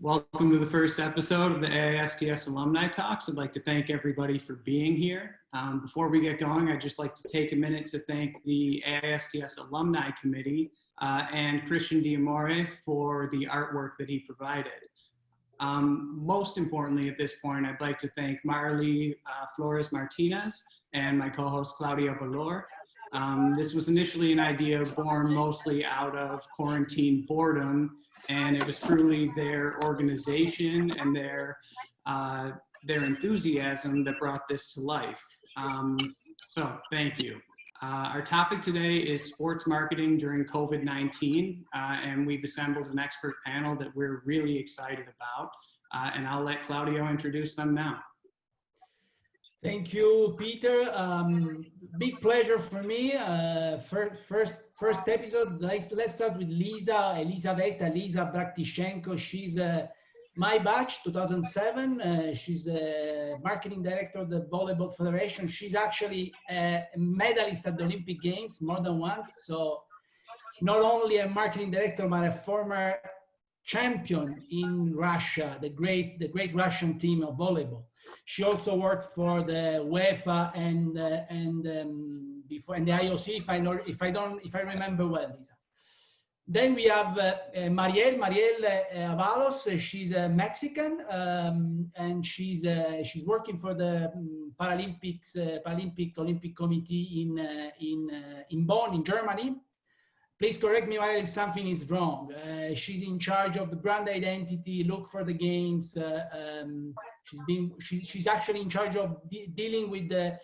Welcome to the first episode of the AISTS Alumni Talks. I'd like to thank everybody for being here. Before we get going, I'd just like to take a minute to thank the AISTS Alumni Committee and Christian D'Amore for the artwork that he provided. Most importantly at this point, I'd like to thank Mariel Flores Martinez and my co-host Claudia Valor. This was initially an idea born mostly out of quarantine boredom, and it was truly their organization and their enthusiasm that brought this to life. So thank you. Our topic today is sports marketing during COVID-19, and we've assembled an expert panel that we're really excited about, and I'll let Claudio introduce them now. Thank you, Peter. Big pleasure for me. First episode. Let's start with Elizaveta, Bracht Tishchenko. She's my batch, 2007. She's a marketing director of the Volleyball Federation. She's actually a medalist at the Olympic Games more than once. So not only a marketing director, but a former champion in Russia, the great Russian team of volleyball. She also worked for the UEFA and the IOC, if I remember well, Lisa. Then we have Mariel Avalos. She's a Mexican, and she's working for the Olympic Committee in Bonn, in Germany. Please correct me, Mariel, if something is wrong. She's in charge of the brand identity, look for the games. She's actually in charge of dealing with the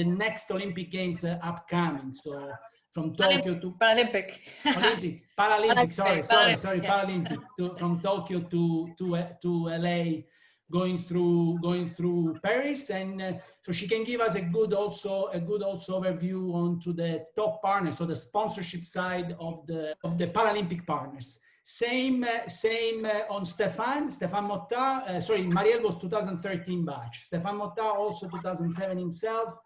next Olympic Games upcoming. So from Tokyo to Paralympic. Sorry, Paralympic. From Tokyo to LA. Going through Paris, and so she can give us a good overview onto the top partners, so the sponsorship side of the Paralympic partners. Same on Stephane Mottaz. Mariel was 2013 batch. Stephane Mottaz also 2007 himself.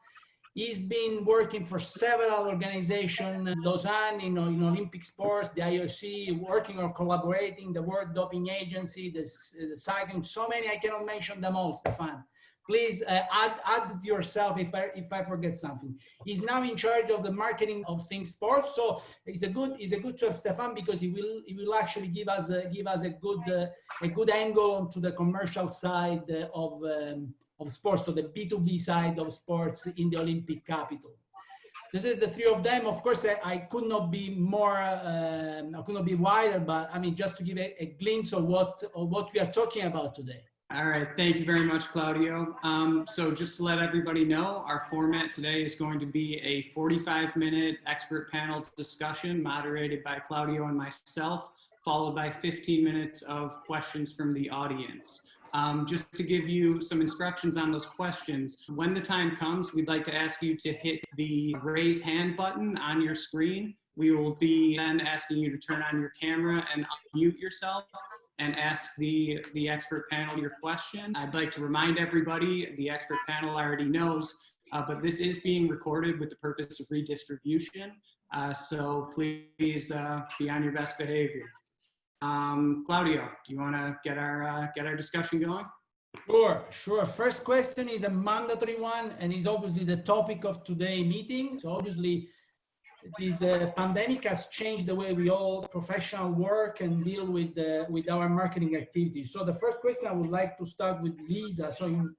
He's been working for several organizations, Lausanne, in Olympic sports, the IOC, working or collaborating, the World Doping Agency, the cycling, so many, I cannot mention them all, Stephane. Please add yourself if I forget something. He's now in charge of the marketing of ThinkSport, so it's a good to have Stephane, because he will actually give us a good angle onto the commercial side of sports, so the B2B side of sports in the Olympic capital. This is the three of them. Of course, I could not be more, I could not be wider, but I mean, just to give a glimpse of what we are talking about today. All right, thank you very much, Claudio. So just to let everybody know, our format today is going to be a 45-minute expert panel discussion moderated by Claudio and myself, followed by 15 minutes of questions from the audience. Just to give you some instructions on those questions, when the time comes, we'd like to ask you to hit the raise hand button on your screen. We will be then asking you to turn on your camera and unmute yourself and ask the expert panel your question. I'd like to remind everybody, the expert panel already knows, but this is being recorded with the purpose of redistribution. So please be on your best behavior. Claudio, do you want to get our discussion going? Sure. First question is a mandatory one, and is obviously the topic of today's meeting. So obviously, this pandemic has changed the way we all professional work and deal with our marketing activities. So the first question, I would like to start with Lisa.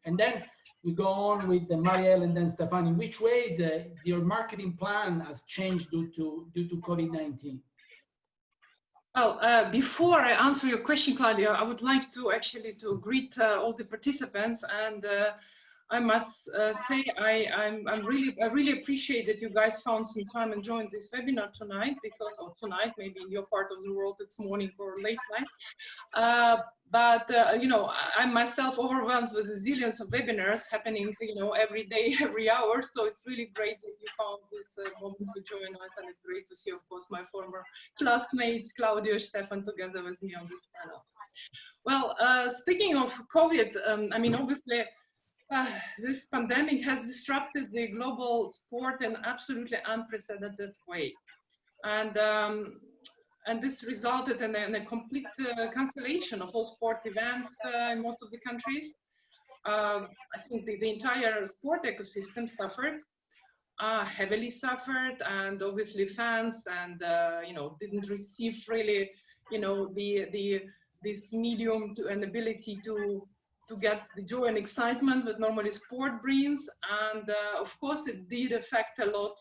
And then we go on with Mariel and then Stephane. In which ways your marketing plan has changed due to COVID-19? Well, before I answer your question, Claudio, I would like to actually greet all the participants, and I must say I really appreciate that you guys found some time and joined this webinar tonight, because tonight, maybe in your part of the world it's morning or late night. You know, I'm myself overwhelmed with the zillions of webinars happening, you know, every day, every hour. So it's really great that you found this moment to join us, and it's great to see, of course, my former classmates, Claudio, Stephane, together with me on this panel. Well, speaking of COVID, I mean, obviously, this pandemic has disrupted the global sport in absolutely unprecedented way. And and this resulted in a complete cancellation of all sport events in most of the countries. I think the entire sport ecosystem suffered, heavily suffered, and obviously fans and you know, didn't receive really, you know, this medium to an ability to get the joy and excitement that normally sport brings. And of course it did affect a lot,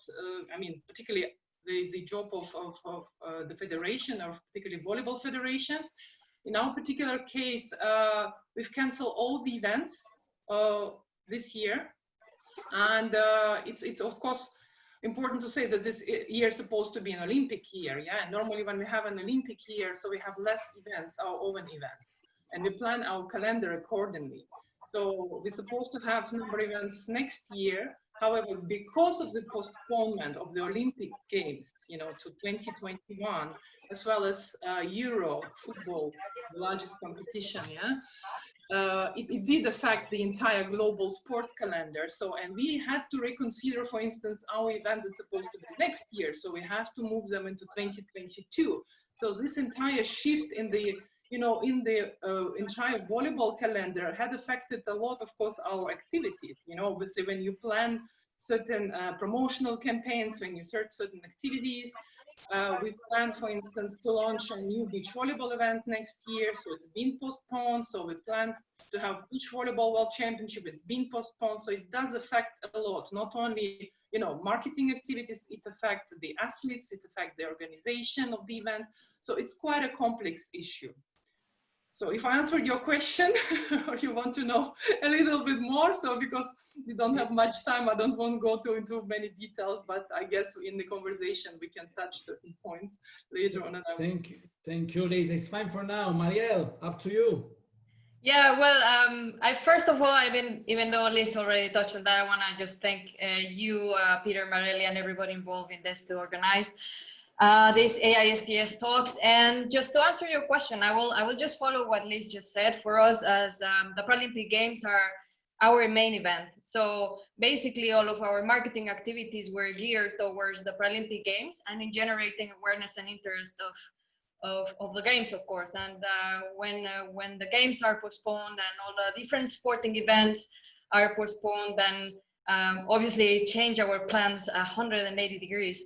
I mean, particularly the job of the federation, or particularly volleyball federation. In our particular case, we've canceled all the events this year. And it's of course important to say that this year is supposed to be an Olympic year. Yeah, and normally when we have an Olympic year, so we have less events, our own events, and we plan our calendar accordingly. So we're supposed to have number of events next year. However, because of the postponement of the Olympic Games, you know, to 2021, as well as Euro football, the largest competition, yeah, it did affect the entire global sport calendar. So, and we had to reconsider, for instance, our event that's supposed to be next year. So we have to move them into 2022. So this entire shift in the, you know, in the entire volleyball calendar had affected a lot, of course, our activities. You know, obviously when you plan certain promotional campaigns, when you search certain activities, we plan, for instance, to launch a new beach volleyball event next year, so it's been postponed. So we plan to have beach volleyball world championship, it's been postponed. So it does affect a lot, not only, you know, marketing activities, it affects the athletes, it affects the organization of the event. So it's quite a complex issue. So if I answered your question, or you want to know a little bit more, so because we don't have much time, I don't want to go into many details, but I guess in the conversation we can touch certain points later on. Thank you, Liz. It's fine for now. Mariel, up to you. Yeah, well, I first of all, even though Liz already touched on that, I want to just thank you, Peter, Mariel, and everybody involved in this to organize this AISTS talks. And just to answer your question, I will just follow what Liz just said. For us, as the Paralympic Games are our main event, so basically all of our marketing activities were geared towards the Paralympic Games and in generating awareness and interest of the games, of course. And when the games are postponed and all the different sporting events are postponed, then obviously change our plans 180 degrees.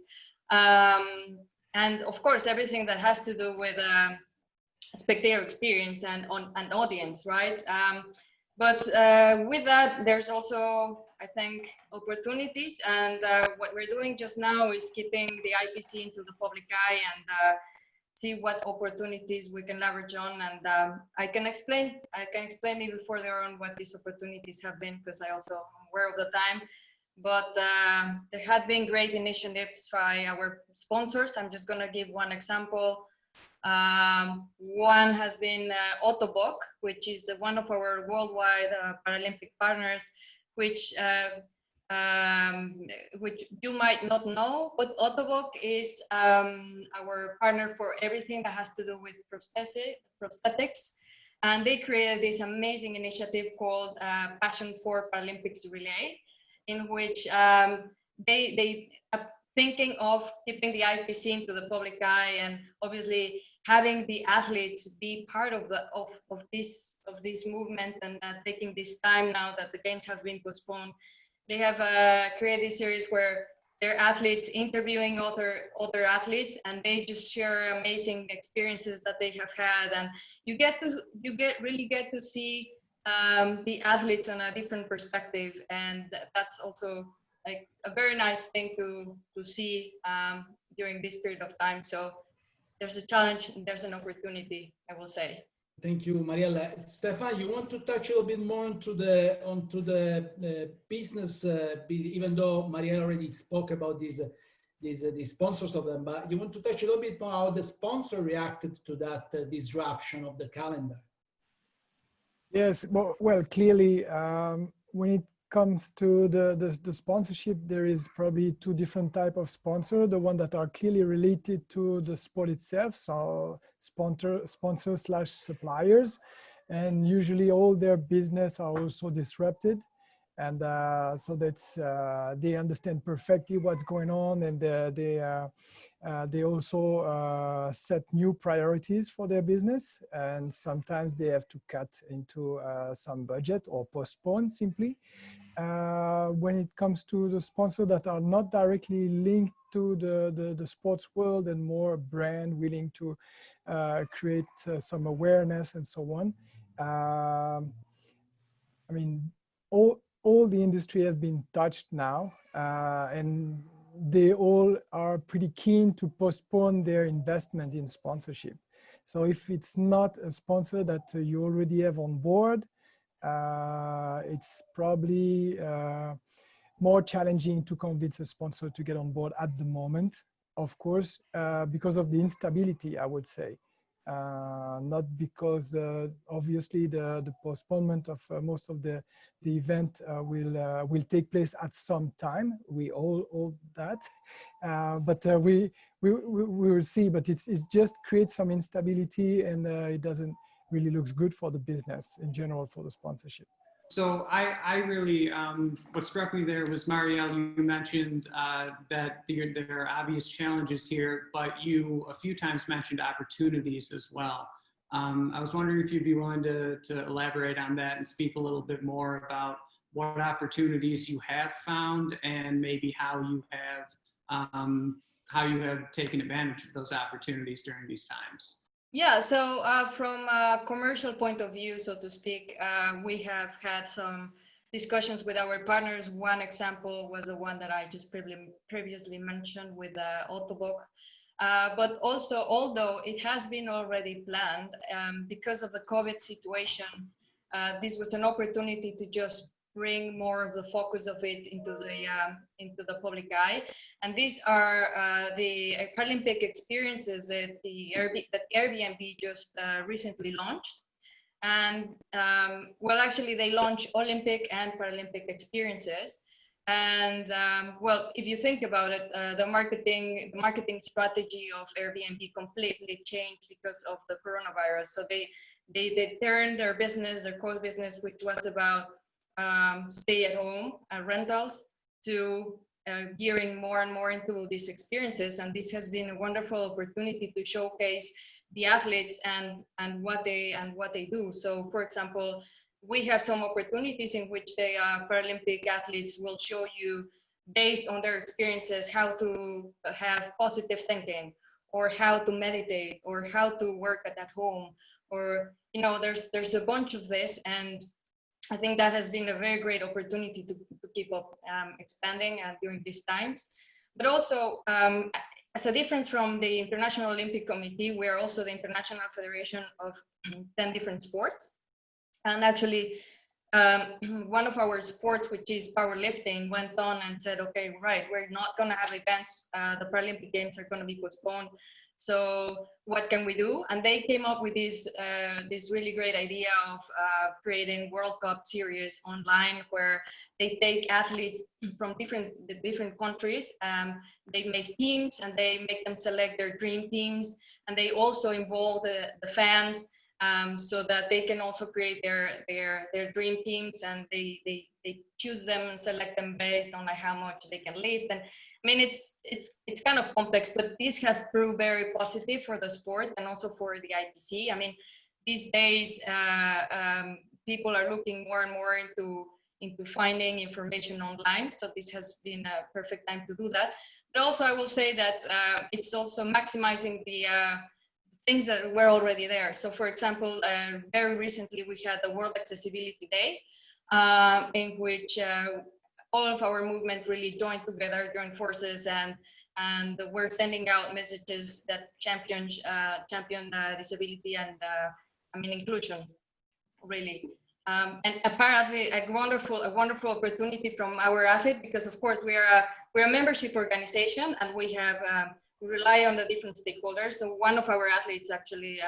And of course, everything that has to do with spectator experience and an audience, right? But with that, there's also, I think, opportunities. And what we're doing just now is keeping the IPC into the public eye and see what opportunities we can leverage on. And I can explain maybe further on what these opportunities have been, because I also am aware of the time. But there have been great initiatives by our sponsors. I'm just going to give one example. One has been Autoboc, which is one of our worldwide Paralympic partners, which you might not know, but Autoboc is our partner for everything that has to do with prosthetics. And they created this amazing initiative called Passion for Paralympics Relay, in which they are thinking of keeping the IPC into the public eye and obviously having the athletes be part of this movement, and taking this time now that the games have been postponed. They have created a series where they're athletes interviewing other athletes, and they just share amazing experiences that they have had, and you really get to see the athletes on a different perspective, and that's also like a very nice thing to see during this period of time. So there's a challenge, and there's an opportunity, I will say. Thank you, Mariel. Stephane, you want to touch a little bit more onto the business, even though Mariel already spoke about these sponsors of them, but you want to touch a little bit more how the sponsor reacted to that disruption of the calendar. Yes, well, clearly, when it comes to the sponsorship, there is probably two different types of sponsor. The one that are clearly related to the sport itself, so sponsors/suppliers, and usually all their business are also disrupted. And so that's they understand perfectly what's going on, and they also set new priorities for their business, and sometimes they have to cut into some budget or postpone simply. When it comes to the sponsors that are not directly linked to the sports world and more brand willing to create some awareness and so on. I mean, all the industry has been touched now, and they all are pretty keen to postpone their investment in sponsorship. So if it's not a sponsor that you already have on board, it's probably more challenging to convince a sponsor to get on board at the moment, of course, because of the instability, I would say. Not because obviously the postponement of most of the event will take place at some time. We all that, but we will see. But it just creates some instability, and it doesn't really looks good for the business in general, for the sponsorship. So I really, what struck me there was, Mariel, you mentioned that there are obvious challenges here, but you a few times mentioned opportunities as well. I was wondering if you'd be willing to elaborate on that and speak a little bit more about what opportunities you have found, and maybe how you have taken advantage of those opportunities during these times. Yeah, so from a commercial point of view, so to speak, we have had some discussions with our partners. One example was the one that I just previously mentioned with Autobock. But also, although it has been already planned, because of the COVID situation, this was an opportunity to just bring more of the focus of it into the public eye. And these are the Paralympic experiences that Airbnb just recently launched. And well, actually they launched Olympic and Paralympic experiences. And well, if you think about it, the marketing strategy of Airbnb completely changed because of the coronavirus. So they turned their business, their core business, which was about stay at home rentals, to gearing more and more into these experiences. And this has been a wonderful opportunity to showcase the athletes and what they do. So for example, we have some opportunities in which the Paralympic athletes will show you, based on their experiences, how to have positive thinking, or how to meditate, or how to work at home, or there's a bunch of this. And I think that has been a very great opportunity to keep up expanding during these times. But also, as a difference from the International Olympic Committee, we are also the International Federation of 10 different sports. And actually, one of our sports, which is powerlifting, went on and said, okay, right, we're not going to have events. The Paralympic Games are going to be postponed. So what can we do? And they came up with this really great idea of creating World Cup series online, where they take athletes from different countries. They make teams, and they make them select their dream teams. And they also involve the fans, so that they can also create their dream teams, and they choose them and select them based on how much they can lift. And I mean, it's kind of complex, but these have proved very positive for the sport and also for the IPC. I mean, these days people are looking more and more into finding information online, so this has been a perfect time to do that. But also, I will say that it's also maximizing the things that were already there. So for example, very recently we had the World Accessibility Day, in which all of our movement really joined forces, and we're sending out messages that champion disability and inclusion, really. And apparently a wonderful opportunity from our athlete, because of course we're a membership organization, and we rely on the different stakeholders. So one of our athletes, actually,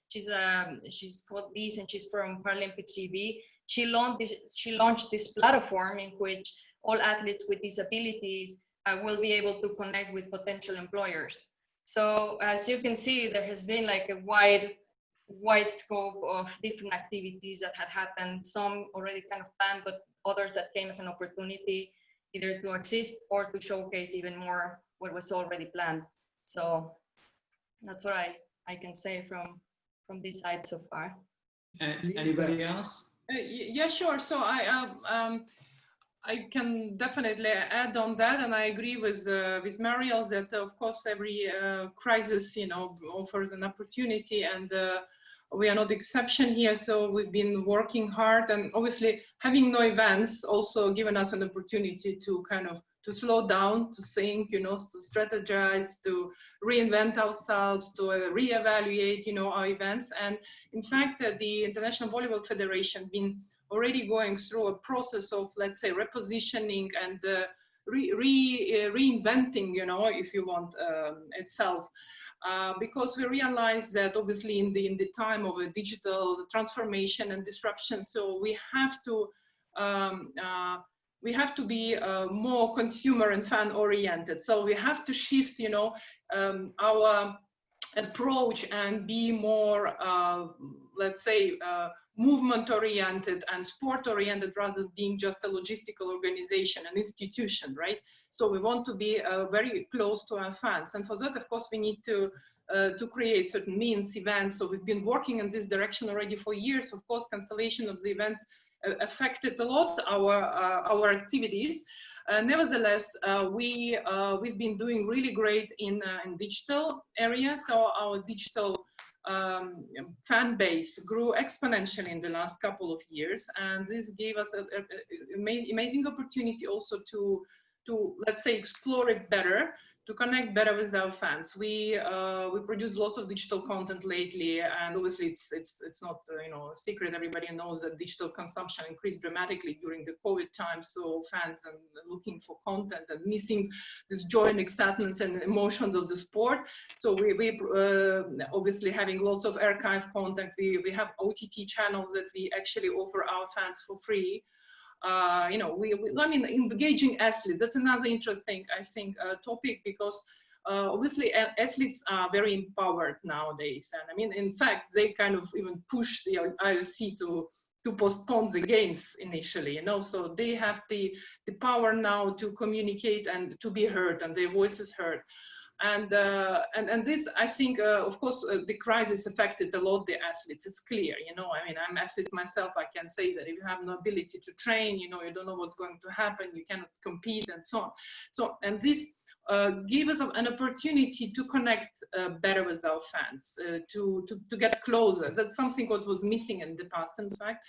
she's called Liz, and she's from Paralympic CV. She launched this platform in which all athletes with disabilities will be able to connect with potential employers. So as you can see, there has been like a wide wide scope of different activities that had happened, some already kind of planned, but others that came as an opportunity either to assist or to showcase even more what was already planned. So that's what I can say from this side so far. Anybody else? Yeah, sure. So I can definitely add on that, and I agree with Mariel that of course every crisis, you know, offers an opportunity, and we are not the exception here. So we've been working hard, and obviously having no events also given us an opportunity to kind of to slow down, to think, you know, to strategize, to reinvent ourselves, to reevaluate, you know, our events. And in fact, the International Volleyball Federation been already going through a process of, let's say, repositioning and reinventing, you know, if you want, itself. Because we realize that obviously in the time of a digital transformation and disruption, so we have to be more consumer and fan oriented. So we have to shift, you know, our approach and be more, let's say, movement oriented and sport oriented rather than being just a logistical organization, an institution, right? So we want to be very close to our fans. And for that, of course, we need to create certain means, events. So we've been working in this direction already for years. Of course, cancellation of the events affected a lot our activities. Nevertheless, we've been doing really great in digital area. So our digital fan base grew exponentially in the last couple of years, and this gave us an amazing opportunity also to let's say explore it better, to connect better with our fans. We produce lots of digital content lately, and obviously it's not you know, a secret. Everybody knows that digital consumption increased dramatically during the COVID time. So fans are looking for content and missing this joy and excitement and emotions of the sport. So we obviously having lots of archive content. We have OTT channels that we actually offer our fans for free. You know, I mean, engaging athletes, that's another interesting, I think, topic, because obviously athletes are very empowered nowadays. And I mean, in fact, they kind of even push the IOC to postpone the games initially, you know, so they have the power now to communicate and to be heard and their voices heard. And this, I think, of course, the crisis affected a lot the athletes. It's clear, you know. I mean, I'm an athlete myself. I can say that if you have no ability to train, you know, you don't know what's going to happen. You cannot compete, and so on. So, and this gave us an opportunity to connect better with our fans, to get closer. That's something what was missing in the past, in fact.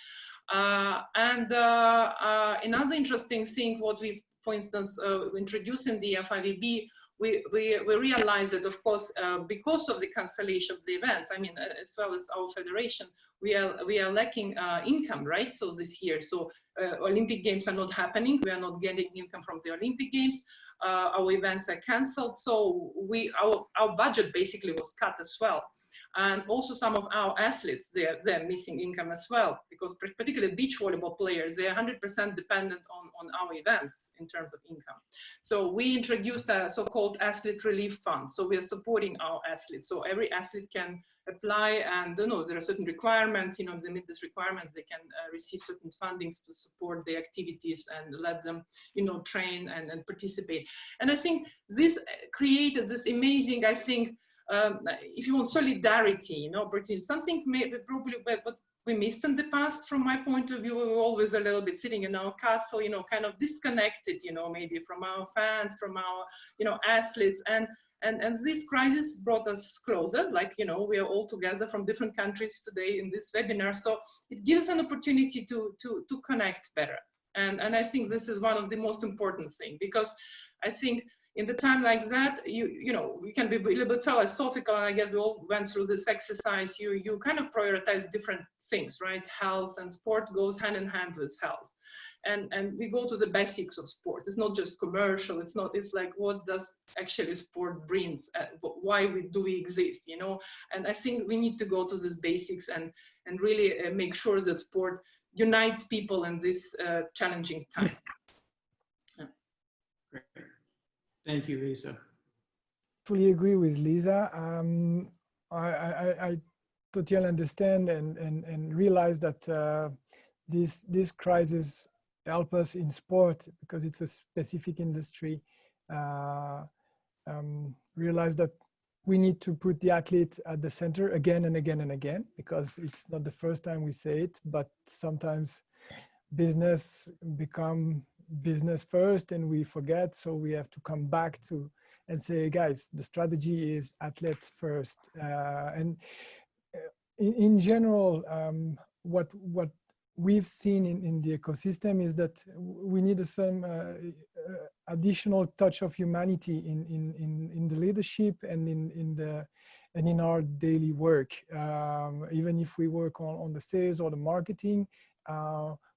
Another interesting thing, what we've, for instance, introduced in the FIVB. We realize that, of course, because of the cancellation of the events, I mean, as well as our federation, we are lacking income, right? So this year, so Olympic Games are not happening. We are not getting income from the Olympic Games. Our events are cancelled. So our budget basically was cut as well. And also some of our athletes, they're missing income as well, because particularly beach volleyball players, they're 100% dependent on our events in terms of income. So we introduced a so-called athlete relief fund. So we are supporting our athletes. So every athlete can apply, and you know, there are certain requirements, you know, if they meet this requirement, they can receive certain fundings to support their activities and let them, you know, train and participate. And I think this created this amazing, I think, if you want, solidarity, you know, something maybe probably what we missed in the past. From my point of view, we were always a little bit sitting in our castle, you know, kind of disconnected, you know, maybe from our fans, from our, you know, athletes. And this crisis brought us closer, like, you know, we are all together from different countries today in this webinar. So it gives an opportunity to connect better. And I think this is one of the most important things, because I think in the time like that, you know, you can be a little bit philosophical, and I guess we all went through this exercise. You kind of prioritize different things, right? Health and sport goes hand in hand with health. And we go to the basics of sports. It's not just commercial. It's like, what does actually sport bring? Why do we exist, you know? And I think we need to go to these basics and really make sure that sport unites people in these challenging times. Great. Thank you, Lisa. Fully agree with Lisa. I totally understand and realize that this crisis help us in sport because it's a specific industry. Realize that we need to put the athlete at the center again and again and again, because it's not the first time we say it, but sometimes business become business first and we forget. So we have to come back to and say, guys, the strategy is athlete first. And in general, what we've seen in the ecosystem is that we need some additional touch of humanity in the leadership and in our daily work. Even if we work on the sales or the marketing,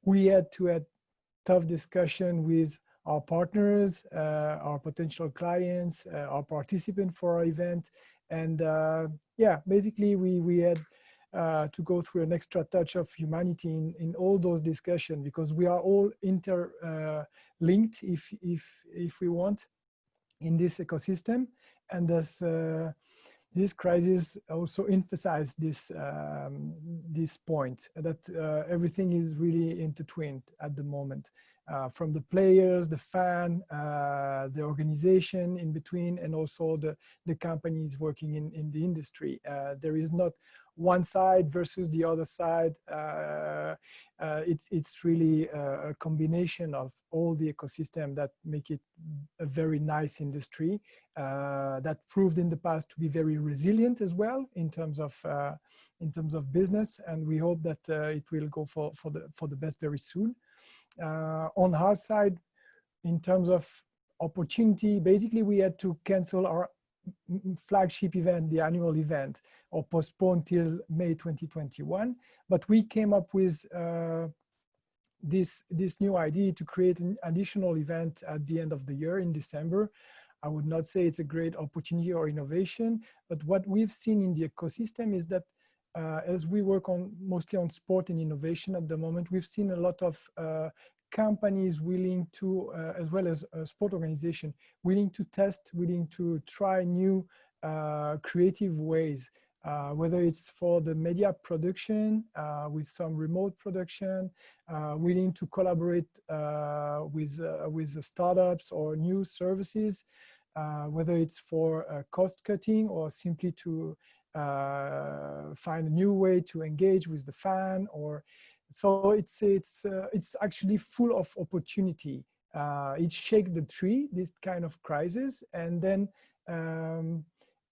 we had to have tough discussion with our partners, our potential clients, our participant for our event. And yeah, basically we had to go through an extra touch of humanity in all those discussions, because we are all interlinked, if we want, in this ecosystem. And thus, this crisis also emphasized this point that everything is really intertwined at the moment, from the players, the fan, the organization in between, and also the companies working in the industry. There is not one side versus the other side. It's really a combination of all the ecosystem that make it a very nice industry that proved in the past to be very resilient as well in terms of business, and we hope that it will go for the best very soon. On our side, in terms of opportunity, basically we had to cancel our flagship event, the annual event, or postpone till May 2021. But we came up with this new idea to create an additional event at the end of the year in December. I would not say it's a great opportunity or innovation, but what we've seen in the ecosystem is that as we work mostly on sport and innovation at the moment, we've seen a lot of companies willing to, as well as sport organization, willing to test, willing to try new creative ways, whether it's for the media production with some remote production, willing to collaborate with startups or new services, whether it's for cost cutting or simply to find a new way to engage with the fan. Or so it's actually full of opportunity. It shake the tree, this kind of crisis, and then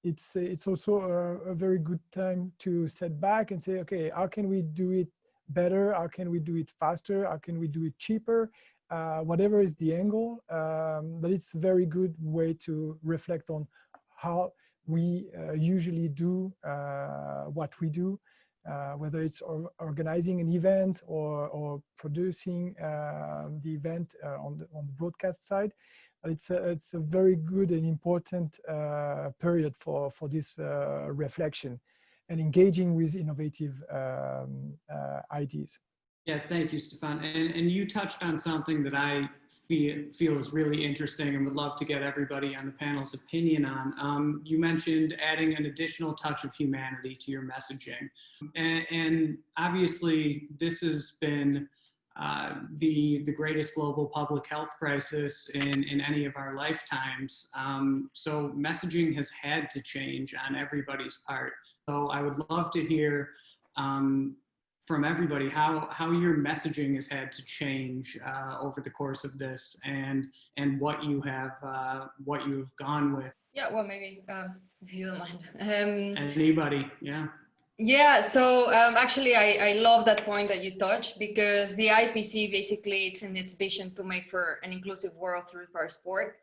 it's also a very good time to set back and say, okay, how can we do it better? How can we do it faster? How can we do it cheaper? Whatever is the angle, but it's a very good way to reflect on how we usually do what we do, whether it's organizing an event or producing the event on the broadcast side. It's a very good and important period for this reflection and engaging with innovative ideas. Yeah, thank you, Stephane. And you touched on something that I feel is really interesting and would love to get everybody on the panel's opinion on. You mentioned adding an additional touch of humanity to your messaging. And obviously, this has been the greatest global public health crisis in any of our lifetimes. So messaging has had to change on everybody's part. So I would love to hear from everybody how your messaging has had to change over the course of this, and what you have gone with. Yeah, well, maybe if you don't mind. Anybody, yeah. Yeah, so actually I love that point that you touched, because the IPC basically, it's in its vision to make for an inclusive world through sport.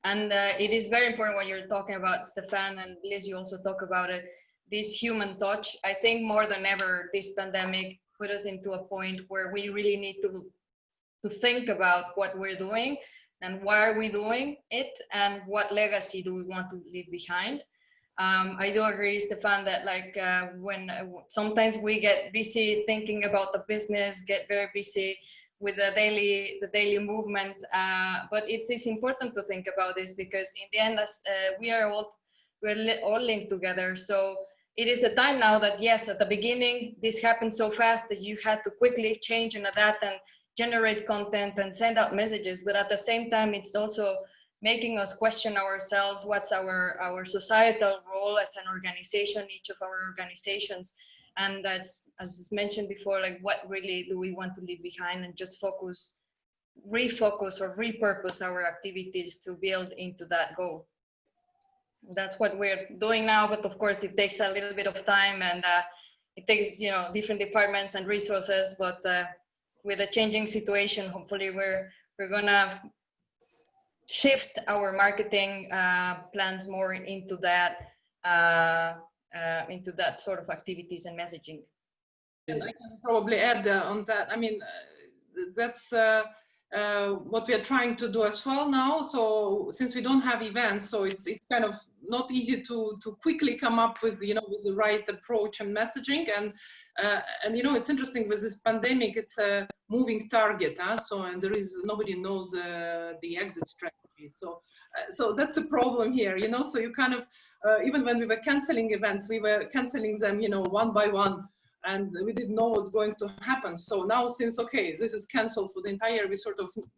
And it is very important what you're talking about, Stephane, and Liz, you also talk about it, this human touch. I think more than ever, this pandemic put us into a point where we really need to think about what we're doing and why are we doing it, and what legacy do we want to leave behind. I do agree, Stephane, that like when sometimes we get busy thinking about the business, get very busy with the daily movement, but it is important to think about this, because in the end, we're all linked together. So it is a time now that, yes, at the beginning, this happened so fast that you had to quickly change and adapt and generate content and send out messages. But at the same time, it's also making us question ourselves, what's our societal role as an organization, each of our organizations. And as mentioned before, like what really do we want to leave behind, and just refocus or repurpose our activities to build into that goal. That's what we're doing now, but of course it takes a little bit of time, and it takes, you know, different departments and resources, but with a changing situation, hopefully we're gonna shift our marketing plans more into that sort of activities and messaging. And I can probably add on that. I mean, that's what we are trying to do as well now. So since we don't have events, so it's kind of not easy to quickly come up with, you know, with the right approach and messaging. And you know, it's interesting with this pandemic, it's a moving target, huh? So, and nobody knows the exit strategy. So that's a problem here, you know. So you kind of even when we were canceling events, we were canceling them, you know, one by one. And we didn't know what's going to happen. So now, since, okay, this is canceled for the entire, we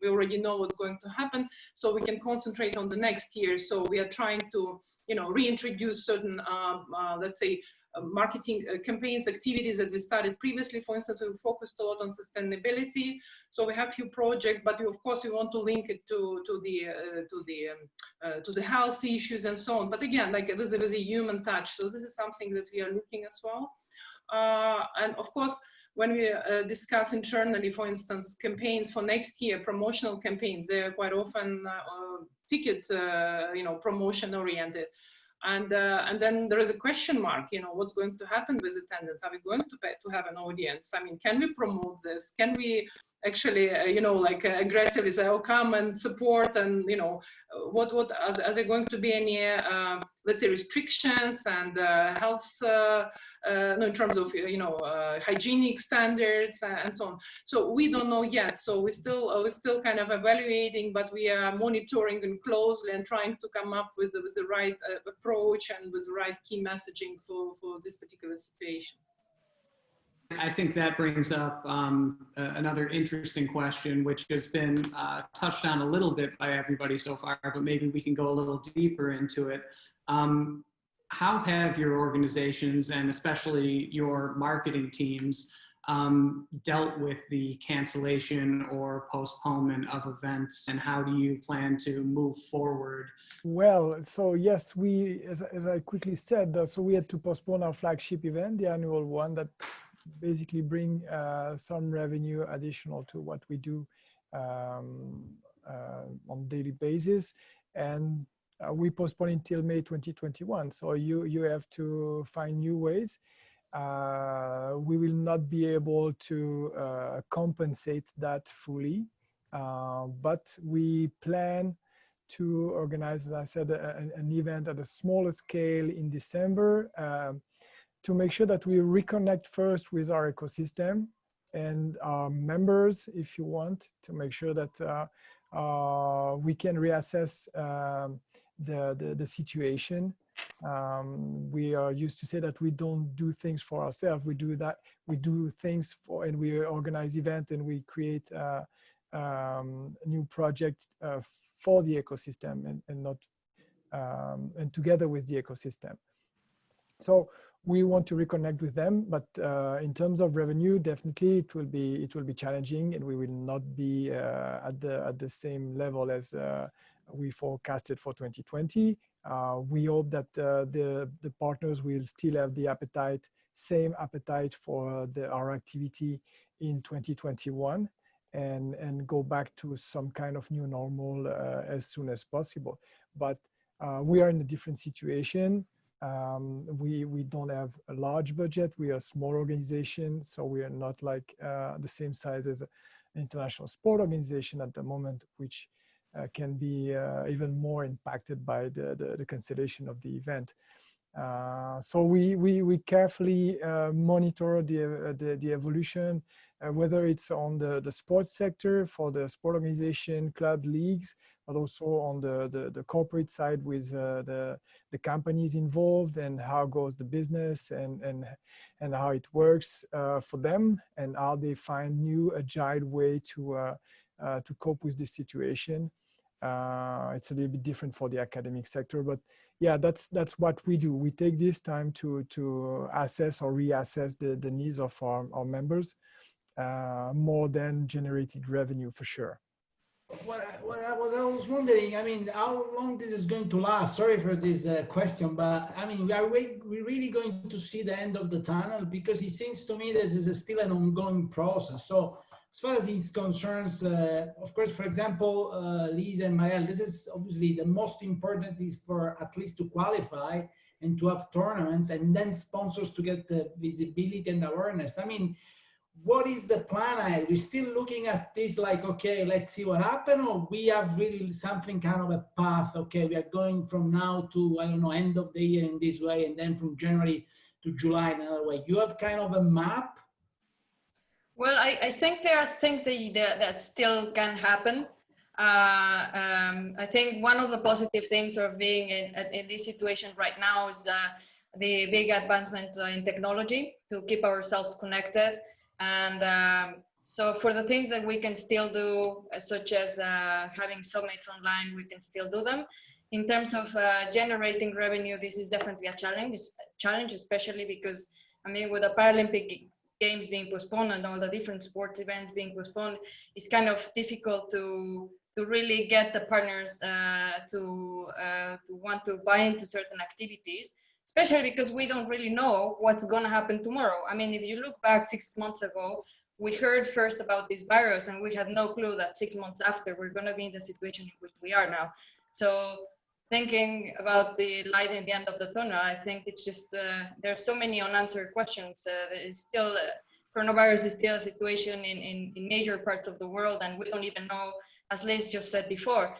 already know what's going to happen, so we can concentrate on the next year. So we are trying to, you know, reintroduce certain, let's say, marketing campaigns, activities that we started previously. For instance, we focused a lot on sustainability. So we have a few projects, but of course we want to link it to the health issues and so on. But again, like with a human touch. So this is something that we are looking as well. And of course, when we discuss internally, for instance, campaigns for next year, promotional campaigns, they're quite often ticket, you know, promotion oriented. And then there is a question mark, you know, what's going to happen with attendance? Are we going to have an audience? I mean, can we promote this? Can we actually, you know, like aggressively say, oh, come and support, and, you know, are there going to be any, let's say, restrictions and health, no, in terms of, you know, hygienic standards and so on. So we don't know yet. So we're still kind of evaluating, but we are monitoring and closely and trying to come up with the right approach and with the right key messaging for this particular situation. I think that brings up another interesting question, which has been touched on a little bit by everybody so far, but maybe we can go a little deeper into it. How have your organizations, and especially your marketing teams, dealt with the cancellation or postponement of events, and how do you plan to move forward? Well, so yes, as I quickly said, so we had to postpone our flagship event, the annual one that basically bring some revenue additional to what we do on daily basis, and we postpone until May 2021. So you have to find new ways. We will not be able to compensate that fully, but we plan to organize, as I said, an event at a smaller scale in December, to make sure that we reconnect first with our ecosystem and our members, if you want, to make sure that we can reassess the situation. We are used to say that we don't do things for ourselves. We do things for, and we organize events, and we create a new project for the ecosystem, and not and together with the ecosystem. So we want to reconnect with them, but in terms of revenue, definitely it will be challenging, and we will not be at the same level as we forecasted for 2020. We hope that the partners will still have the same appetite for our activity in 2021, and go back to some kind of new normal as soon as possible. But we are in a different situation. We don't have a large budget. We are a small organization, so we are not like the same size as an international sport organization at the moment, which can be even more impacted by the cancellation of the event. So we carefully monitor the evolution, whether it's on the sports sector for the sport organization, club, leagues, but also on the corporate side with the companies involved and how goes the business and how it works for them and how they find new agile way to cope with this situation. It's a little bit different for the academic sector, but yeah, that's what we do. We take this time to assess or reassess the needs of our members more than generating revenue for sure. What I was wondering, I mean, how long this is going to last? Sorry for this question, but I mean, are we really going to see the end of the tunnel? Because it seems to me that this is still an ongoing process. So as far as it's concerns, of course, for example, Liz and Mariel, this is obviously the most important is for at least to qualify and to have tournaments and then sponsors to get the visibility and awareness. I mean, what is the plan? Are we still looking at this like, okay, let's see what happens, or we have really something kind of a path? Okay, we are going from now to, I don't know, end of the year in this way, and then from January to July in another way. You have kind of a map? Well, I think there are things that still can happen. I think one of the positive things of being in this situation right now is the big advancement in technology to keep ourselves connected. And so for the things that we can still do, such as having summits online, we can still do them. In terms of generating revenue, this is definitely a challenge, especially because, I mean, with the Paralympic Games being postponed and all the different sports events being postponed, it's kind of difficult to really get the partners to want to buy into certain activities, especially because we don't really know what's going to happen tomorrow. I mean, if you look back 6 months ago, we heard first about this virus and we had no clue that 6 months after we're going to be in the situation in which we are now. So thinking about the light at the end of the tunnel, I think it's just, there are so many unanswered questions. It's still, coronavirus is still a situation in major parts of the world, and we don't even know, as Liz just said before,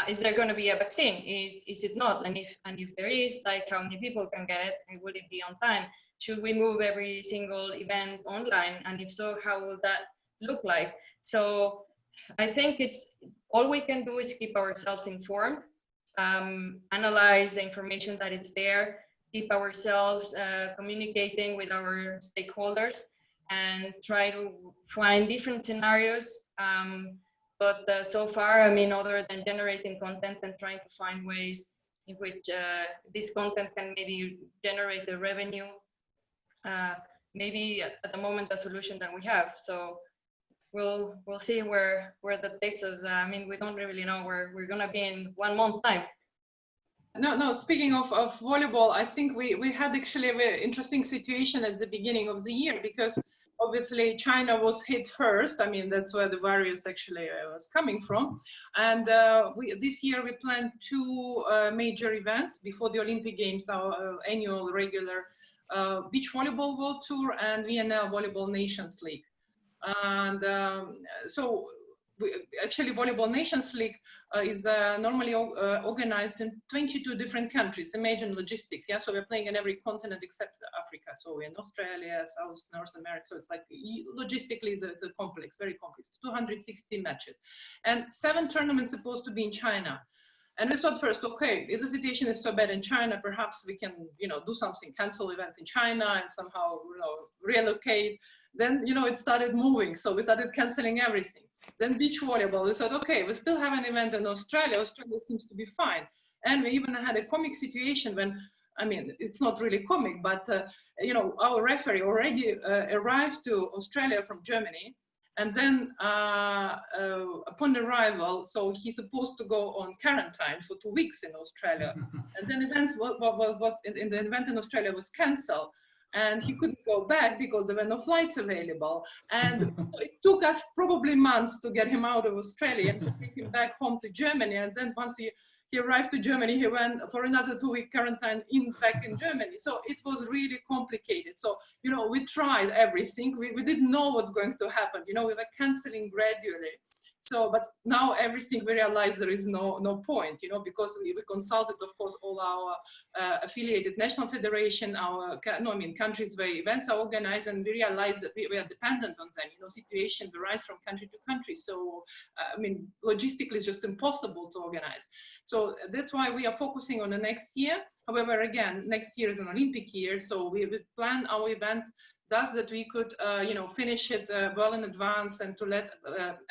is there going to be a vaccine? Is it not? And if there is, like, how many people can get it? And will it be on time? Should we move every single event online? And if so, how will that look like? So I think it's all we can do is keep ourselves informed, analyze the information that is there, keep ourselves communicating with our stakeholders, and try to find different scenarios. But so far, I mean, other than generating content and trying to find ways in which this content can maybe generate the revenue, maybe at the moment the solution that we have. So we'll see where that takes us. I mean, we don't really know where we're gonna be in 1 month time. No, speaking of volleyball, I think we had actually a very interesting situation at the beginning of the year, because obviously China was hit first. I mean, that's where the virus actually was coming from. And this year we planned 2 major events before the Olympic Games, our annual regular Beach Volleyball World Tour and Vienna Volleyball Nations League. And so actually Volleyball Nations League is normally organized in 22 different countries. Imagine logistics, yeah? So we're playing in every continent except Africa. So we're in Australia, North America. So it's like, logistically, it's a complex, very complex, 260 matches. And 7 tournaments supposed to be in China. And we thought first, okay, if the situation is so bad in China, perhaps we can, do something, cancel events in China and somehow, relocate. Then, it started moving. So we started canceling everything. Then beach volleyball, we thought, okay, we still have an event in Australia. Australia seems to be fine. And we even had a comic situation when, I mean, it's not really comic, but, our referee already arrived to Australia from Germany. And then upon arrival, so he's supposed to go on quarantine for 2 weeks in Australia. And then the event in Australia was canceled. And he couldn't go back because there were no flights available. And it took us probably months to get him out of Australia and to take him back home to Germany. And then once he arrived to Germany. He went for another 2-week quarantine back in Germany. So it was really complicated. So, you know, we tried everything. We didn't know what's going to happen. You know, we were canceling gradually. So, but now everything we realize there is no point, you know, because we consulted, of course, all our affiliated national federation, countries where events are organized, and we realized that we are dependent on them. You know, situation varies from country to country. So, I mean, logistically, it's just impossible to organize. So that's why we are focusing on the next year. However, again, next year is an Olympic year, so we would plan our event thus that we could, you know, finish it well in advance and to let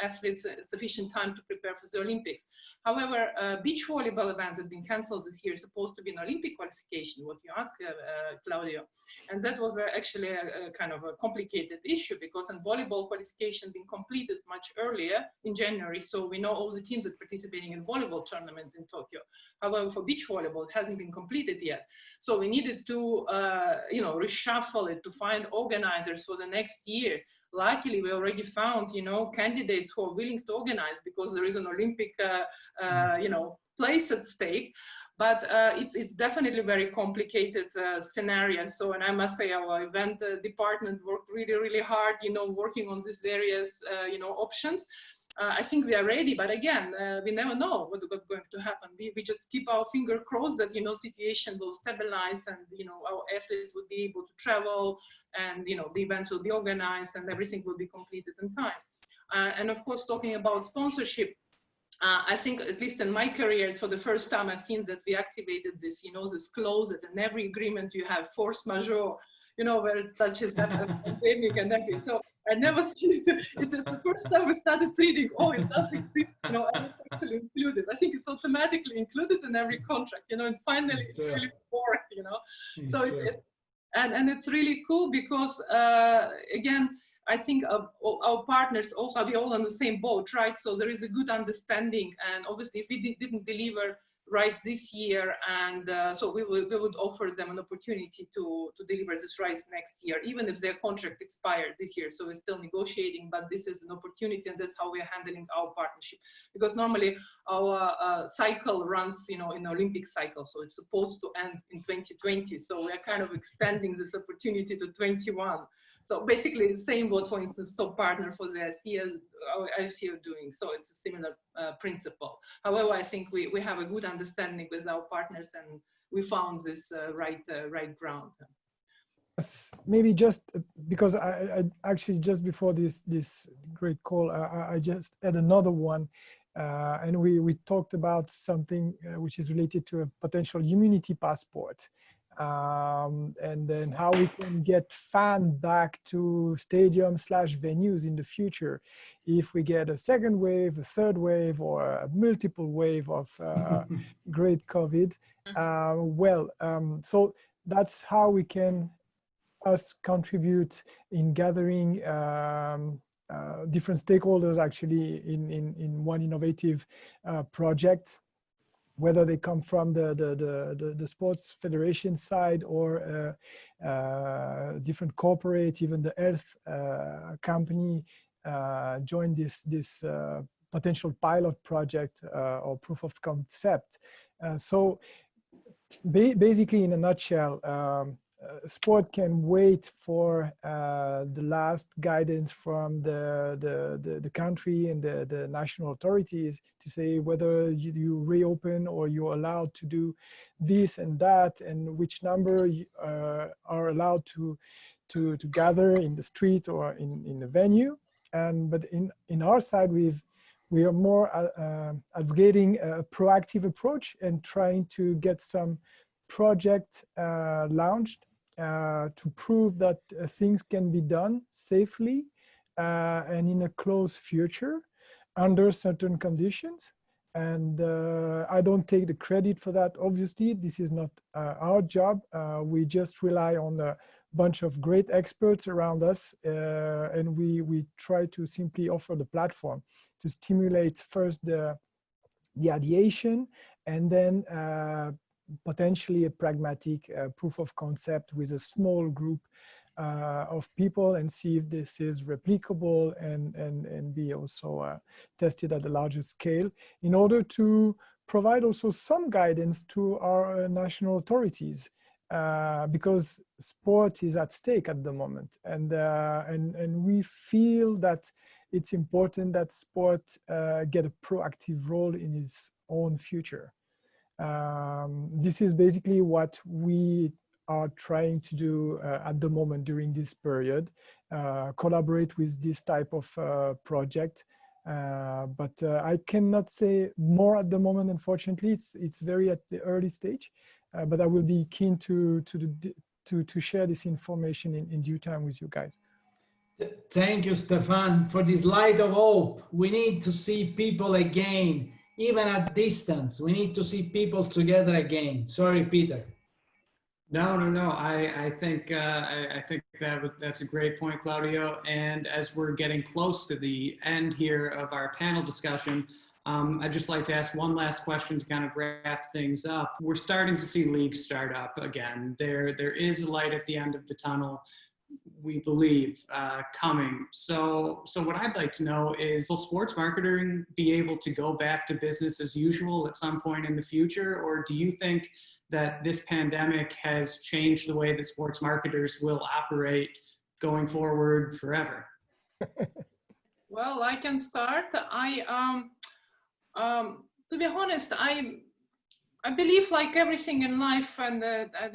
athletes sufficient time to prepare for the Olympics. However, beach volleyball events have been cancelled this year, supposed to be an Olympic qualification, what you asked, Claudio. And that was actually a kind of a complicated issue, because in volleyball qualification been completed much earlier in January. So we know all the teams that are participating in volleyball tournament in Tokyo. However, for beach volleyball, it hasn't been completed yet. So we needed to, you know, reshuffle it to find organizers for the next year. Luckily, we already found, you know, candidates who are willing to organize, because there is an Olympic, you know, place at stake. But it's definitely very complicated scenario. So, and I must say, our event department worked really hard, you know, working on these various, you know, options. I think we are ready, but again, we never know what's going to happen. We just keep our finger crossed that, you know, situation will stabilize, and, you know, our athletes will be able to travel, and, you know, the events will be organized and everything will be completed in time. And of course, talking about sponsorship, I think, at least in my career, for the first time, I've seen that we activated this, you know, this clause that in every agreement you have force majeure, you know, where it touches that pandemic and everything. So I never seen it. It was the first time we started reading, oh, it does exist, you know, and it's actually included. I think it's automatically included in every contract, you know, and finally it really worked, you know. So and it's really cool, because again, I think our partners also are all on the same boat, right? So there is a good understanding, and obviously if we didn't deliver right this year, and so we would offer them an opportunity to deliver this rights next year, even if their contract expired this year. So we're still negotiating, but this is an opportunity, and that's how we're handling our partnership. Because normally our cycle runs, you know, in Olympic cycle, so it's supposed to end in 2020. So we're kind of extending this opportunity to 21. So basically the same what, for instance, top partner for the IOC are doing. So it's a similar principle. However, I think we have a good understanding with our partners, and we found this right ground. Maybe just because I actually, just before this great call, I just had another one. And we talked about something which is related to a potential immunity passport. And then how we can get fans back to stadium/venues in the future if we get a second wave, a third wave, or a multiple wave of great COVID. So that's how we can contribute in gathering different stakeholders actually in one innovative project, whether they come from the sports federation side or different corporate, even the health company join this potential pilot project or proof of concept. So basically, in a nutshell, sport can wait for the last guidance from the country and the national authorities to say whether you reopen or you're allowed to do this and that, and which number are allowed to gather in the street or in the venue. But in our side, we are more advocating a proactive approach and trying to get some project launched to prove that things can be done safely and in a close future under certain conditions. And I don't take the credit for that. Obviously, this is not our job. We just rely on a bunch of great experts around us, and we try to simply offer the platform to stimulate first the ideation, and then potentially a pragmatic proof of concept with a small group of people, and see if this is replicable and be also tested at a larger scale, in order to provide also some guidance to our national authorities, because sport is at stake at the moment, and we feel that it's important that sport get a proactive role in its own future. This is basically what we are trying to do at the moment during this period, collaborate with this type of project. But I cannot say more at the moment, unfortunately. It's very at the early stage, but I will be keen to share this information in due time with you guys. Thank you, Stephane, for this light of hope. We need to see people again, even at distance. We need to see people together again. Sorry, Peter. No. I think that's a great point, Claudio. And as we're getting close to the end here of our panel discussion, I'd just like to ask one last question to kind of wrap things up. We're starting to see leagues start up again. There is a light at the end of the tunnel, we believe, coming. So what I'd like to know is, will sports marketing be able to go back to business as usual at some point in the future? Or do you think that this pandemic has changed the way that sports marketers will operate going forward forever? Well, I can start. To be honest, I believe, like everything in life, and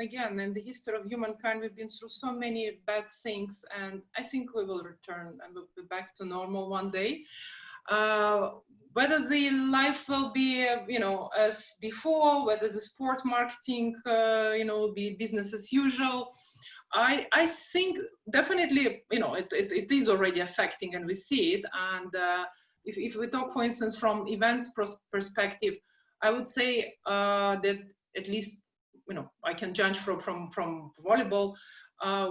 again, in the history of humankind, we've been through so many bad things, and I think we will return and we'll be back to normal one day. Whether the life will be, as before, whether the sport marketing, will be business as usual, I think definitely, it is already affecting, and we see it. And if we talk, for instance, from events perspective, I would say that at least, I can judge from volleyball,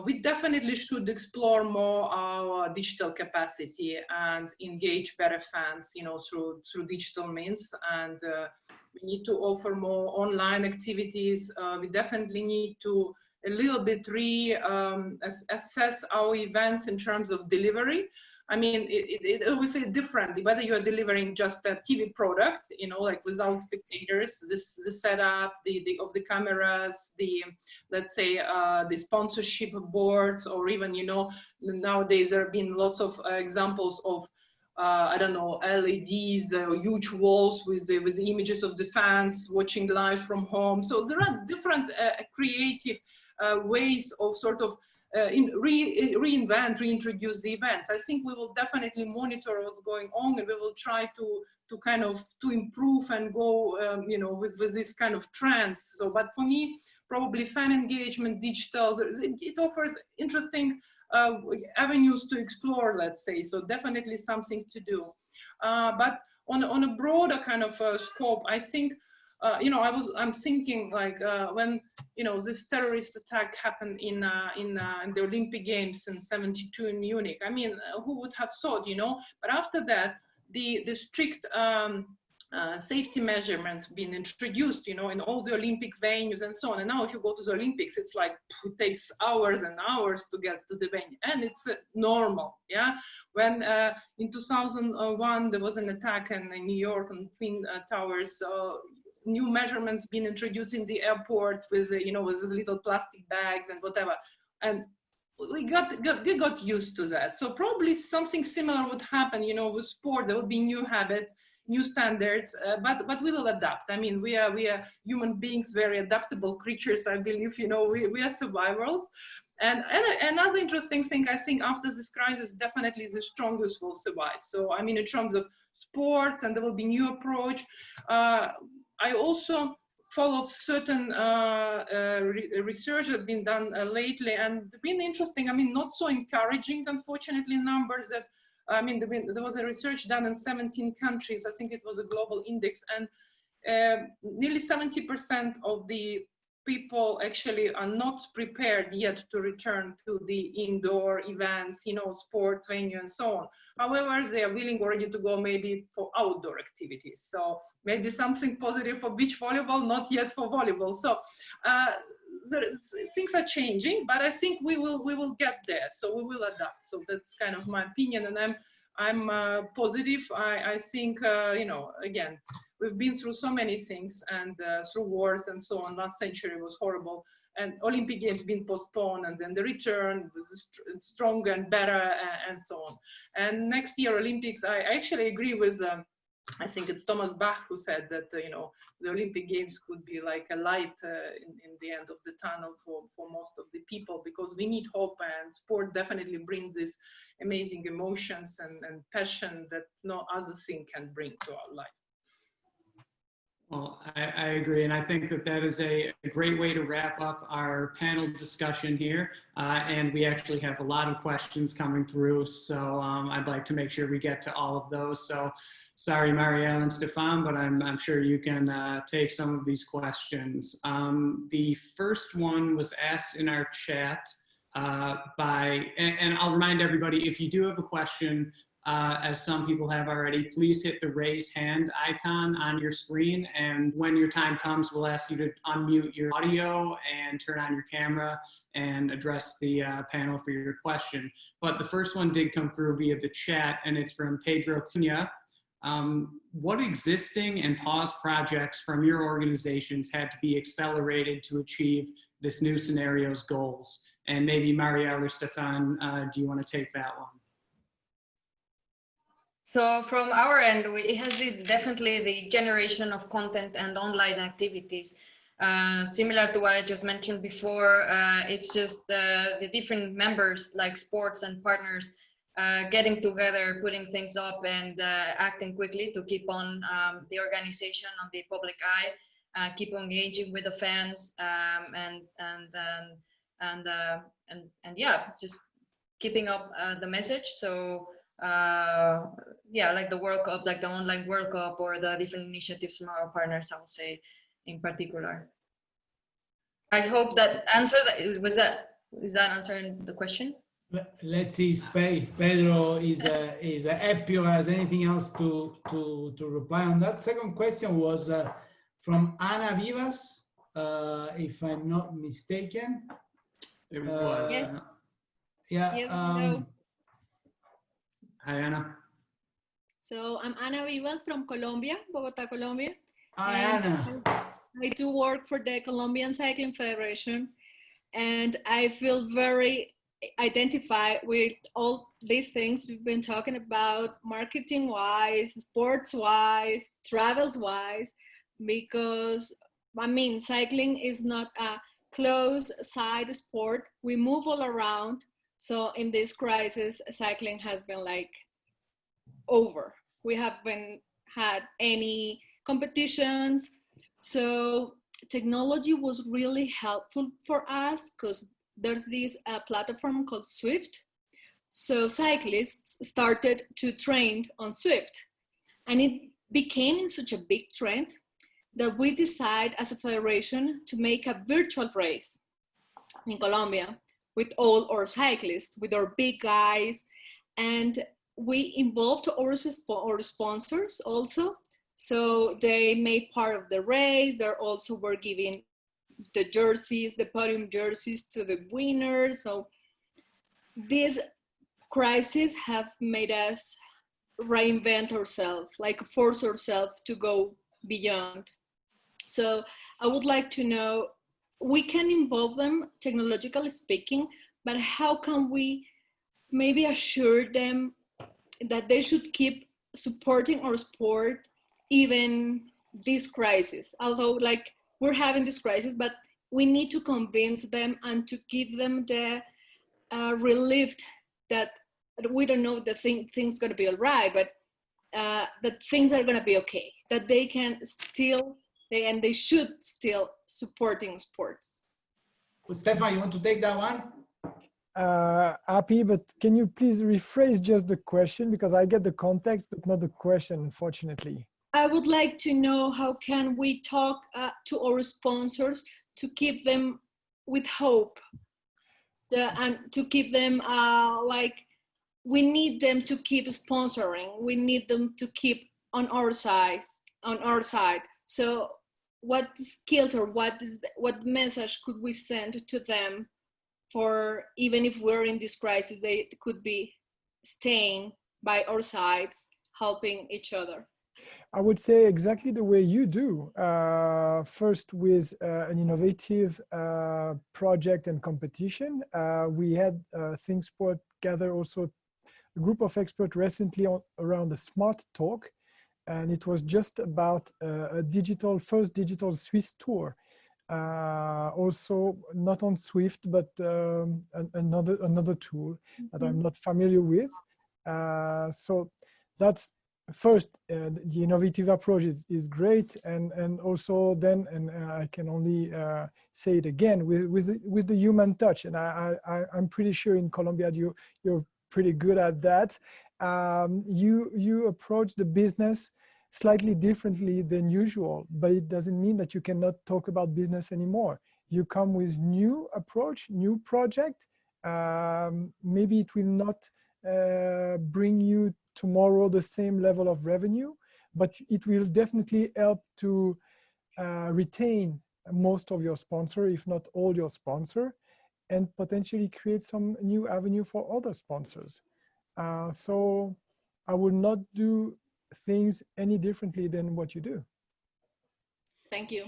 we definitely should explore more our digital capacity and engage better fans, through digital means. And we need to offer more online activities. We definitely need to a little bit assess our events in terms of delivery. I mean, it always is different, whether you're delivering just a TV product, like without spectators, the setup, of the cameras, let's say, the sponsorship boards, or even, nowadays there have been lots of examples of, I don't know, LEDs, huge walls with the images of the fans watching live from home. So there are different creative ways of sort of reintroduce the events. I think we will definitely monitor what's going on, and we will try to improve and go, with this kind of trends. So, but for me, probably fan engagement, digital, it offers interesting avenues to explore, let's say. So definitely something to do. But on a broader kind of scope, I think, I'm thinking, like, when this terrorist attack happened in the Olympic Games in '72 in Munich. I mean, who would have thought, But after that, the strict safety measurements been introduced, in all the Olympic venues and so on. And now, if you go to the Olympics, it's like it takes hours and hours to get to the venue, and it's normal. Yeah. When in 2001 there was an attack in New York on Twin Towers. New measurements being introduced in the airport with with the little plastic bags and whatever, and we got used to that. So probably something similar would happen, with sport. There will be new habits, new standards, but we will adapt. I mean, we are human beings, very adaptable creatures. I believe, we are survivors. And another interesting thing, I think, after this crisis, definitely the strongest will survive. So I mean, in terms of sports, and there will be new approach. I also follow certain research that's been done lately, and been interesting. I mean, not so encouraging, unfortunately, numbers. That, I mean, there was a research done in 17 countries. I think it was a global index, and nearly 70% of the people actually are not prepared yet to return to the indoor events, sports venue and so on. However, they are willing already to go maybe for outdoor activities. So maybe something positive for beach volleyball, not yet for volleyball. So things are changing, but I think we will get there. So we will adapt. So that's kind of my opinion, and I'm positive. I think, you know, again, we've been through so many things and through wars and so on. Last century was horrible, and Olympic Games been postponed, and then the return was stronger and better, and so on. And next year Olympics, I actually agree with, I think it's Thomas Bach who said that, you know, the Olympic Games could be like a light in the end of the tunnel for most of the people, because we need hope, and sport definitely brings this amazing emotions and passion that no other thing can bring to our life. Well, I agree, and I think that that is a great way to wrap up our panel discussion here. And we actually have a lot of questions coming through, so I'd like to make sure we get to all of those. So sorry, Mariel and Stephane, but I'm sure you can take some of these questions. The first one was asked in our chat and I'll remind everybody, if you do have a question, as some people have already, please hit the raise hand icon on your screen, and when your time comes, we'll ask you to unmute your audio and turn on your camera and address the panel for your question. But the first one did come through via the chat, and it's from Pedro Cunha. What existing and paused projects from your organizations had to be accelerated to achieve this new scenario's goals? And maybe Mariel or Stephane, do you want to take that one? So from our end, it has been definitely the generation of content and online activities. Similar to what I just mentioned before, it's just the different members like sports and partners getting together, putting things up and acting quickly to keep on the organization on the public eye, keep engaging with the fans, and yeah, just keeping up the message. So yeah, like the World Cup, like the online World Cup, or the different initiatives from our partners, I would say in particular. I hope that answered that. Is that answering the question? Let's see if Pedro is happy or has anything else to reply on that. Second question was from Ana Vivas, if I'm not mistaken. It was. Yes. Yeah. Yes, hello. Hi, Anna. So I'm Ana Vivas from Colombia, Bogota, Colombia. Hi, Ana. I do work for the Colombian Cycling Federation, and I feel very identified with all these things we've been talking about, marketing-wise, sports-wise, travels-wise, because, I mean, cycling is not a closed-side sport. We move all around. So in this crisis, cycling has been like over. We haven't had any competitions. So technology was really helpful for us because there's this platform called Swift. So cyclists started to train on Swift, and it became such a big trend that we decided as a federation to make a virtual race in Colombia with all our cyclists, with our big guys, and we involved our sponsors also. So they made part of the race. They also were giving the jerseys, the podium jerseys to the winners. So this crisis have made us reinvent ourselves, like force ourselves to go beyond. So I would like to know, we can involve them technologically speaking, but how can we maybe assure them that they should keep supporting our sport even this crisis? Although like we're having this crisis, but we need to convince them and to give them the relief that we don't know that things gonna be all right, but that things are gonna be okay, that they can still, and they should still supporting sports. Stephane, you want to take that one? Happy, but can you please rephrase just the question, because I get the context, but not the question, unfortunately. I would like to know, how can we talk to our sponsors to keep them with hope, and to keep them like, we need them to keep sponsoring. We need them to keep on our side. So what skills or what message could we send to them for, even if we're in this crisis, they could be staying by our sides, helping each other? I would say exactly the way you do. First, with an innovative project and competition. We had ThinkSport gather also a group of experts recently around the Smart Talk, and it was just about a first digital Swiss tour. Also not on Swift, but another tool that I'm not familiar with. So that's first, the innovative approach is great, and also then, and I can only say it again, with the human touch, and I'm pretty sure in Colombia you're pretty good at that. You approach the business slightly differently than usual, but it doesn't mean that you cannot talk about business anymore. You come with new approach, new project. Maybe it will not bring you tomorrow the same level of revenue, but it will definitely help to retain most of your sponsor, if not all your sponsor, and potentially create some new avenue for other sponsors. So I would not do things any differently than what you do. Thank you.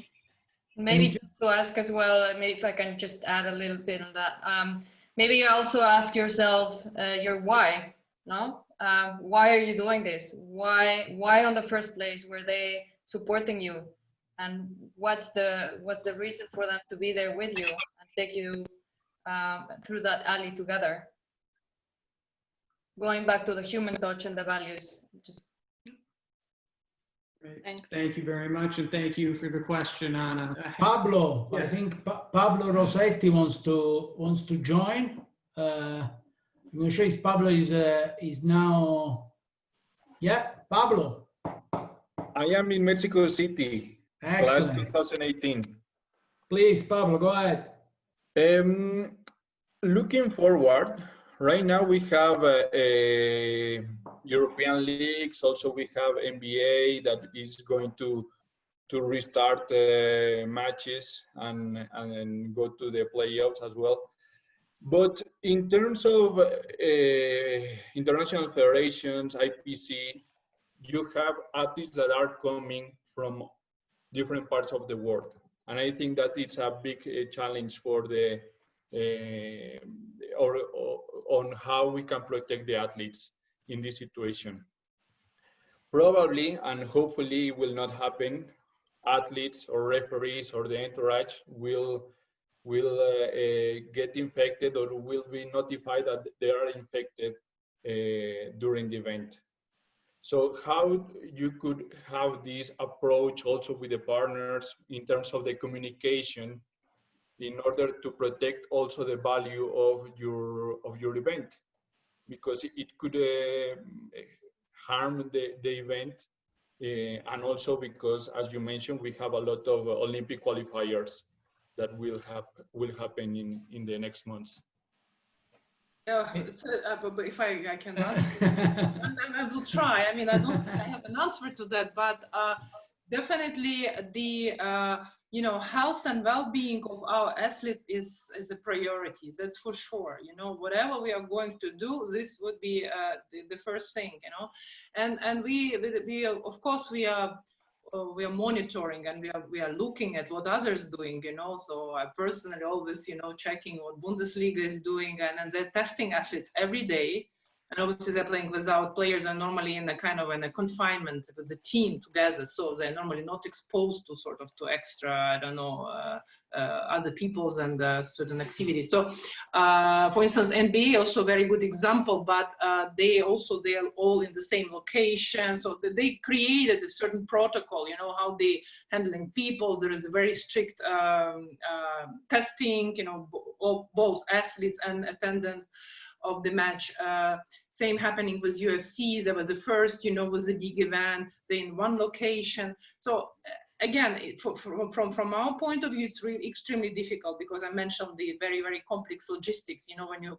Maybe just to ask as well, maybe if I can just add a little bit on that. Maybe you also ask yourself your why, no? Why are you doing this? Why on the first place were they supporting you? And what's the reason for them to be there with you and take you through that alley together? Going back to the human touch and the values. Just Great. Thanks. Thank you very much, and thank you for the question, Anna. Pablo, Yes. I think Pablo Rossetti wants to join. I'm not sure if Pablo is now. Yeah, Pablo. I am in Mexico City, class Excellent. 2018. Please, Pablo, go ahead. Looking forward, right now we have European leagues. Also, we have NBA that is going to restart matches and go to the playoffs as well. But in terms of international federations, IPC, you have athletes that are coming from different parts of the world. And I think that it's a big challenge for the, on how we can protect the athletes in this situation. Probably, and hopefully it will not happen, athletes or referees or the entourage will get infected or will be notified that they are infected during the event. So how you could have this approach also with the partners in terms of the communication in order to protect also the value of your event, because it could harm the event, and also because, as you mentioned, we have a lot of Olympic qualifiers that will happen in the next months. Yeah, but if I can answer, I will try. I mean, I don't think I have an answer to that, but definitely the health and well-being of our athletes is a priority. That's for sure. Whatever we are going to do, this would be the first thing. And we of course we are monitoring, and we are looking at what others doing, so I personally always, checking what Bundesliga is doing, and they're testing athletes every day. And obviously they're playing without players are normally in a kind of in a confinement with a team together. So they're normally not exposed to sort of to extra, I don't know, other people's and certain activities. So for instance, NBA also a very good example, but they are all in the same location. So they created a certain protocol, how they handling people. There is a very strict testing, both athletes and attendants of the match. Same happening with UFC. They were the first, was a big event. They're in one location. So again, from our point of view, it's really extremely difficult, because I mentioned the very, very complex logistics. When you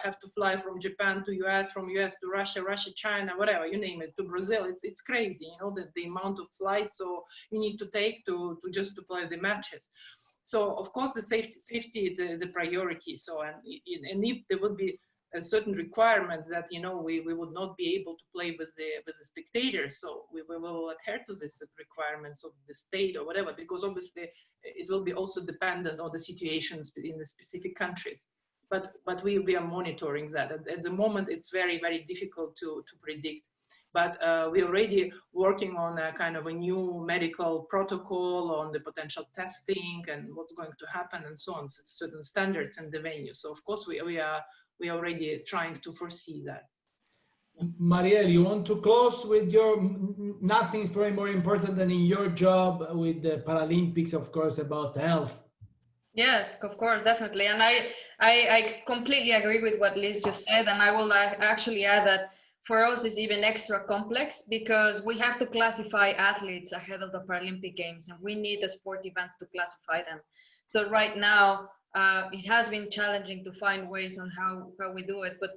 have to fly from Japan to US, from US to Russia, China, whatever, you name it, to Brazil, it's crazy, the amount of flights so you need to take to just to play the matches. So of course the safety is the priority. So and if there would be certain requirements that, you know, we would not be able to play with the spectators. So we will adhere to these requirements of the state or whatever, because obviously it will be also dependent on the situations in the specific countries. But we are monitoring that. At the moment, it's very, very difficult to predict. But we're already working on a kind of a new medical protocol on the potential testing and what's going to happen and so on, certain standards in the venue. So of course we are already trying to foresee that. Mariel, you want to close with your, nothing is probably more important than in your job with the Paralympics, of course, about health. Yes, of course, definitely. And I completely agree with what Liz just said. And I will actually add that for us it's even extra complex because we have to classify athletes ahead of the Paralympic Games, and we need the sport events to classify them. So right now, it has been challenging to find ways on how we do it. But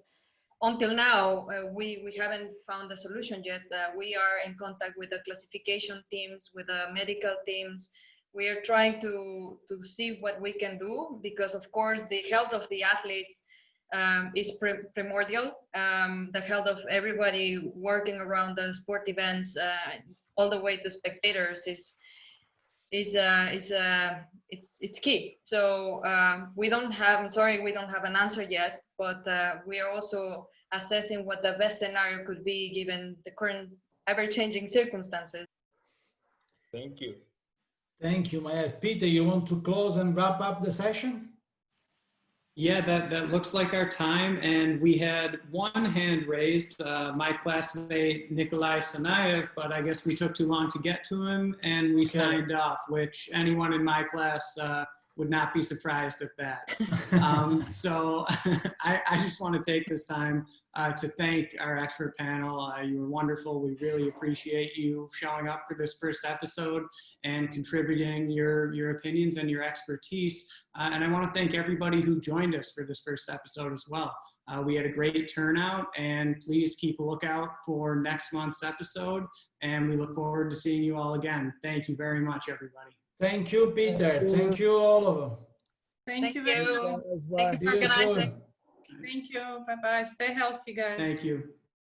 until now, we haven't found a solution yet. We are in contact with the classification teams, with the medical teams. We are trying to see what we can do because, of course, the health of the athletes is primordial. The health of everybody working around the sport events, all the way to spectators, it's key. So we don't have an answer yet, but we are also assessing what the best scenario could be given the current ever-changing circumstances. Thank you. Thank you, Maya. Peter, you want to close and wrap up the session? Yeah, that looks like our time. And we had one hand raised, my classmate Nikolai Sanayev, but I guess we took too long to get to him and we signed off, which anyone in my class would not be surprised at that. So I just want to take this time to thank our expert panel. You were wonderful. We really appreciate you showing up for this first episode and contributing your opinions and your expertise. And I want to thank everybody who joined us for this first episode as well. We had a great turnout, and please keep a lookout for next month's episode. And we look forward to seeing you all again. Thank you very much, everybody. Thank you, Peter. Thank you, all of them. Thank you very much. Thank you for organizing. Thank you. Bye-bye. Stay healthy, guys. Thank you.